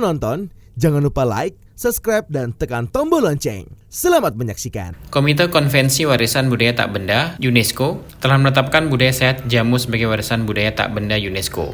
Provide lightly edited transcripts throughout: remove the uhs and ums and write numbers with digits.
menonton, jangan lupa like, subscribe, dan tekan tombol lonceng. Selamat menyaksikan. Komite Konvensi Warisan Budaya Tak Benda UNESCO telah menetapkan budaya sehat jamu sebagai warisan budaya tak benda UNESCO.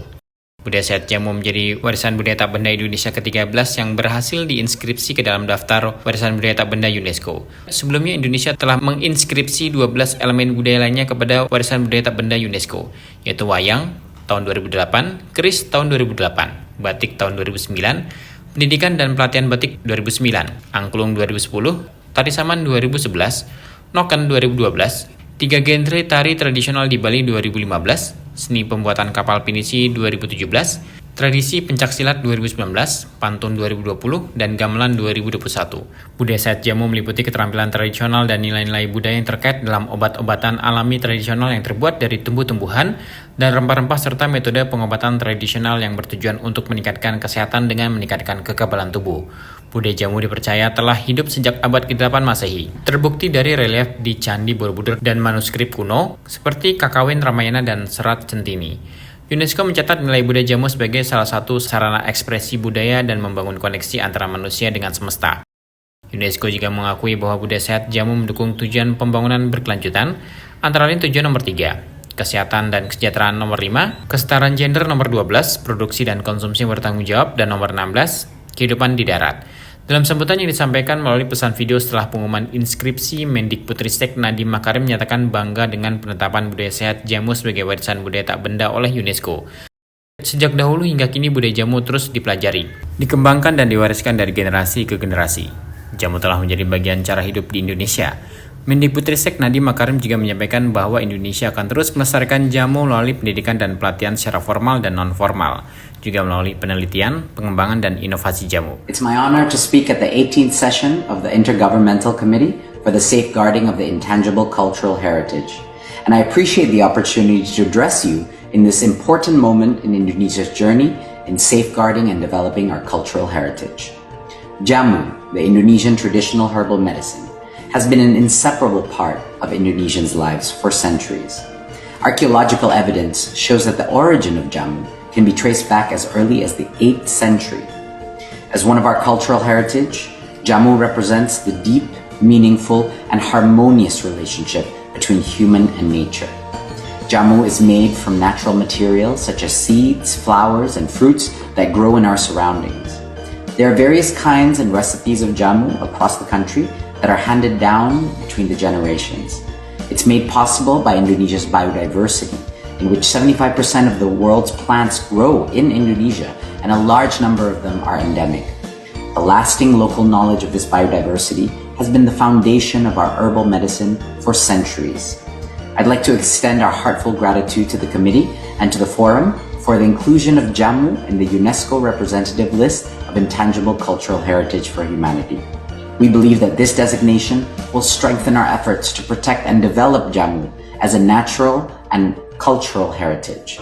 Budaya sehat jamu menjadi warisan budaya tak benda Indonesia ke-13 yang berhasil diinskripsi ke dalam daftar warisan budaya tak benda UNESCO. Sebelumnya Indonesia telah menginskripsi 12 elemen budaya lainnya kepada warisan budaya tak benda UNESCO, yaitu wayang tahun 2008, keris tahun 2008, batik tahun 2009, pendidikan dan pelatihan batik 2009, angklung 2010, tari saman 2011, noken 2012, 3 genre tari tradisional di Bali 2015, seni pembuatan kapal pinisi 2017, tradisi pencaksilat 2019, pantun 2020, dan gamelan 2021. Budaya sehat jamu meliputi keterampilan tradisional dan nilai-nilai budaya yang terkait dalam obat-obatan alami tradisional yang terbuat dari tumbuh-tumbuhan dan rempah-rempah serta metode pengobatan tradisional yang bertujuan untuk meningkatkan kesehatan dengan meningkatkan kekebalan tubuh. Budaya jamu dipercaya telah hidup sejak abad ke-8 Masehi. Terbukti dari relief di Candi Borobudur dan manuskrip kuno seperti Kakawin Ramayana dan Serat Centini. UNESCO mencatat nilai budaya jamu sebagai salah satu sarana ekspresi budaya dan membangun koneksi antara manusia dengan semesta. UNESCO juga mengakui bahwa budaya sehat jamu mendukung tujuan pembangunan berkelanjutan, antara lain tujuan nomor 3, kesehatan dan kesejahteraan nomor 5, kesetaraan gender nomor 12, produksi dan konsumsi bertanggung jawab, dan nomor 16, kehidupan di darat. Dalam sambutan yang disampaikan melalui pesan video setelah pengumuman inskripsi, Mendikbudristek Nadiem Makarim menyatakan bangga dengan penetapan budaya sehat jamu sebagai warisan budaya tak benda oleh UNESCO. Sejak dahulu hingga kini budaya jamu terus dipelajari, dikembangkan dan diwariskan dari generasi ke generasi. Jamu telah menjadi bagian cara hidup di Indonesia. Mendikbudristek Nadiem Makarim juga menyampaikan bahwa Indonesia akan terus melestarikan jamu melalui pendidikan dan pelatihan secara formal dan non-formal, juga melalui penelitian, pengembangan, dan inovasi jamu. It's my honor to speak at the 18th session of the Intergovernmental Committee for the Safeguarding of the Intangible Cultural Heritage. And I appreciate the opportunity to address you in this important moment in Indonesia's journey in safeguarding and developing our cultural heritage. Jamu, the Indonesian traditional herbal medicine, has been an inseparable part of Indonesians' lives for centuries. Archaeological evidence shows that the origin of jamu can be traced back as early as the 8th century. As one of our cultural heritage, jamu represents the deep, meaningful, and harmonious relationship between human and nature. Jamu is made from natural materials such as seeds, flowers, and fruits that grow in our surroundings. There are various kinds and recipes of jamu across the country that are handed down between the generations. It's made possible by Indonesia's biodiversity, in which 75% of the world's plants grow in Indonesia, and a large number of them are endemic. A lasting local knowledge of this biodiversity has been the foundation of our herbal medicine for centuries. I'd like to extend our heartfelt gratitude to the committee and to the forum for the inclusion of jamu in the UNESCO representative list of intangible cultural heritage for humanity. We believe that this designation will strengthen our efforts to protect and develop jamu as a natural and cultural heritage,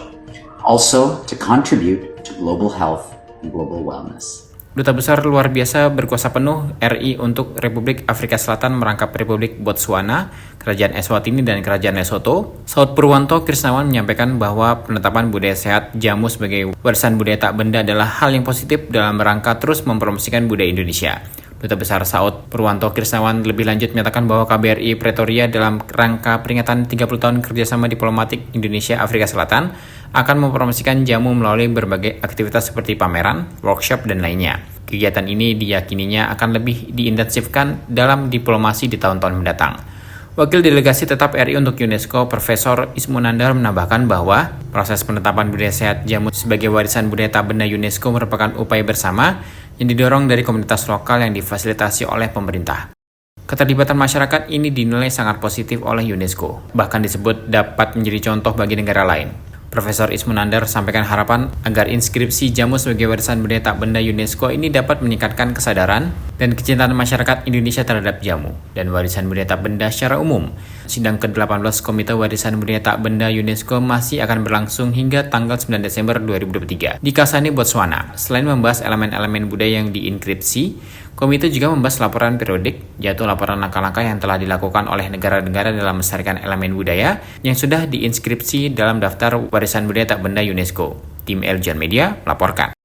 also to contribute to global health and global wellness. Duta Besar Luar Biasa Berkuasa Penuh RI untuk Republik Afrika Selatan merangkap Republik Botswana, Kerajaan Eswatini, dan Kerajaan Lesotho, Saud Purwanto Krisnawan menyampaikan bahwa penetapan budaya sehat jamu sebagai warisan budaya tak benda adalah hal yang positif dalam rangka terus mempromosikan budaya Indonesia. Duta Besar Saud Purwanto Krisnawan lebih lanjut menyatakan bahwa KBRI Pretoria dalam rangka peringatan 30 tahun kerjasama diplomatik Indonesia-Afrika Selatan akan mempromosikan jamu melalui berbagai aktivitas seperti pameran, workshop, dan lainnya. Kegiatan ini diyakininya akan lebih diintensifkan dalam diplomasi di tahun-tahun mendatang. Wakil Delegasi Tetap RI untuk UNESCO, Profesor Ismunandar menambahkan bahwa proses penetapan budaya sehat jamu sebagai warisan budaya tak benda UNESCO merupakan upaya bersama yang didorong dari komunitas lokal yang difasilitasi oleh pemerintah. Keterlibatan masyarakat ini dinilai sangat positif oleh UNESCO, bahkan disebut dapat menjadi contoh bagi negara lain. Profesor Ismunandar sampaikan harapan agar inskripsi jamu sebagai warisan budaya tak benda UNESCO ini dapat meningkatkan kesadaran dan kecintaan masyarakat Indonesia terhadap jamu dan warisan budaya tak benda secara umum. Sidang ke-18 Komite Warisan Budaya Tak Benda UNESCO masih akan berlangsung hingga tanggal 9 Desember 2023 di Kasane, Botswana. Selain membahas elemen-elemen budaya yang diinskripsi, komite juga membahas laporan periodik, yaitu laporan langkah-langkah yang telah dilakukan oleh negara-negara dalam melestarikan elemen budaya yang sudah diinskripsi dalam daftar warisan budaya tak benda UNESCO. Tim Eljon Media melaporkan.